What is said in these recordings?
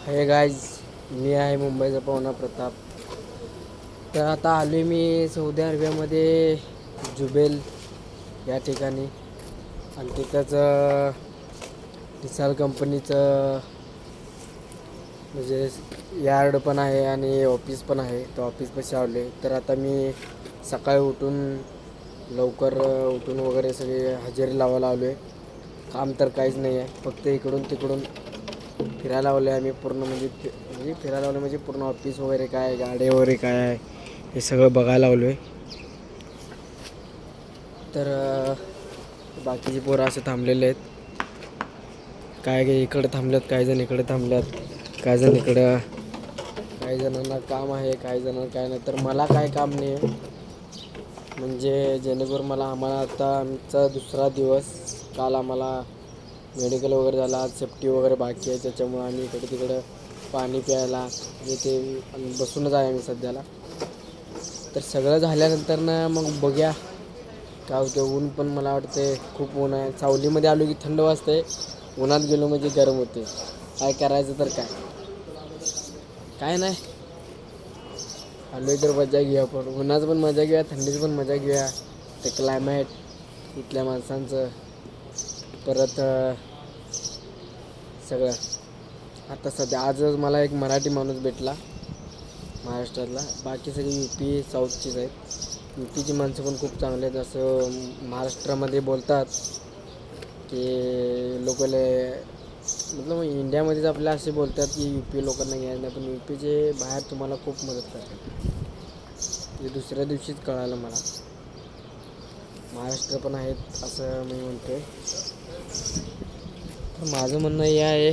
हे गाईज, मी आहे मुंबईचा पवना प्रताप. तर आता आलो आहे मी सौदी अरेबियामध्ये जुबेल या ठिकाणी. आणि तिथंच टिसाल कंपनीचं म्हणजे यार्ड पण आहे आणि ऑफिस पण आहे. तर ऑफिसपाशी आलो आहे. तर आता मी सकाळी लवकर उठून वगैरे सगळे हजेरी लावायला आलो आहे. काम तर काहीच नाही आहे, फक्त इकडून तिकडून फिरायला लावलं आहे आम्ही पूर्ण. म्हणजे फिरायला लावलं म्हणजे पूर्ण ऑफिस वगैरे काय, गाडी वगैरे काय आहे हे सगळं बघायला लावलो आहे. तर बाकीचे पोरं असे थांबलेले आहेत. काय इकडे थांबल्यात, काही जण इकडे थांबल्यात, काही जण इकडं. काही जणांना काम आहे, काही जणांना काय नाही. तर मला काय काम नाही आहे, म्हणजे जेणेकरून आम्हाला आता आमचा दुसरा दिवस. काल आम्हाला मेडिकल वगैरे झाला, आज सेफ्टी वगैरे बाकी आहे. त्याच्यामुळे आम्ही इकडे तिकडं पाणी प्यायला ते बसूनच आहे आम्ही सध्याला. तर सगळं झाल्यानंतर ना मग बघूया काय होतं. ऊन पण मला वाटते खूप ऊन आहे. सावलीमध्ये आलो की थंड वाजते, उन्हात गेलो म्हणजे गरम होते. काय करायचं तर काय नाही. आलो तर मजा घेऊया, पण उन्हाचं पण मजा घेऊया, थंडीची पण मजा घेऊया. ते क्लायमेट, इथल्या माणसांचं, परत सगळं. आता सध्या आजच मला एक मराठी माणूस भेटला महाराष्ट्रातला. बाकी सगळी UP साऊथचीच आहेत. UPची माणसं पण खूप चांगले आहेत. असं महाराष्ट्रामध्ये बोलतात की लोकल मतलब इंडियामध्येच आपल्या असे बोलतात की UP लोकांना घ्यायचं नाही, पण UPचे बाहेर तुम्हाला खूप मदत करतात. ते दुसऱ्या दिवशीच कळालं मला. महाराष्ट्र पण आहेत असं मी म्हणतो आहे. तर माझं म्हणणं हे आहे,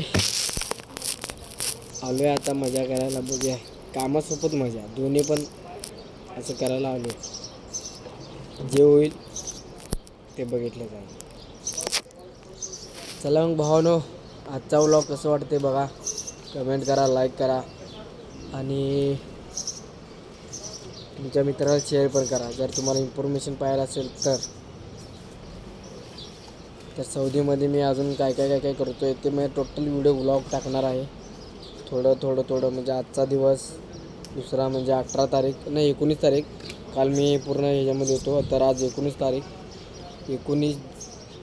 आलो आहे आता मजा करायला. बघूया, कामासोबत मजा दोन्ही पण असं करायला आलो आहे. जे होईल ते बघितलं जाईल. चला मग भावानो, आजचा व्लॉग कसं वाटते बघा, कमेंट करा, लाईक करा आणि तुमच्या मित्राला शेअर पण करा जर तुम्हाला इन्फॉर्मेशन पाहिजे असेल तर. सौदीमध्ये मी अजून काय करतो आहे ते मी टोटल व्हिडिओ व्लॉग टाकणार आहे. थोडं म्हणजे आजचा दिवस, दुसरा म्हणजे 18 तारीख नाही 19 तारीख. काल मी पूर्ण ह्याच्यामध्ये होतो. तर आज 19 तारीख, 19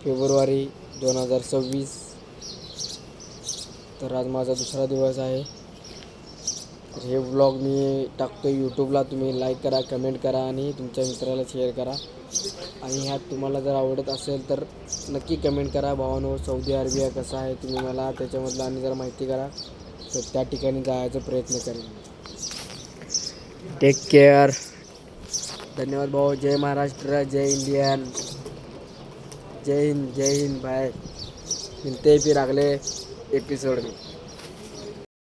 फेब्रुवारी 2026. तर आज माझा दुसरा दिवस आहे. तर हे व्लॉग मी टाकतो यूट्यूबला. तुम्ही लाईक करा, कमेंट करा आणि तुमच्या मित्राला शेअर करा. आणि ह्यात तुम्हाला जर आवडत असेल तर नक्की कमेंट करा. भावानो, सौदी अरेबिया कसं आहे तुम्ही मला त्याच्यामधलं आणि जरा माहिती करा, तर त्या ठिकाणी जायचा प्रयत्न करेन. Take care. धन्यवाद भाऊ. जय महाराष्ट्र, जय इंडियन, जय हिंद, जय हिंद भाई. मिलते हैं फिर अगले एपिसोड में.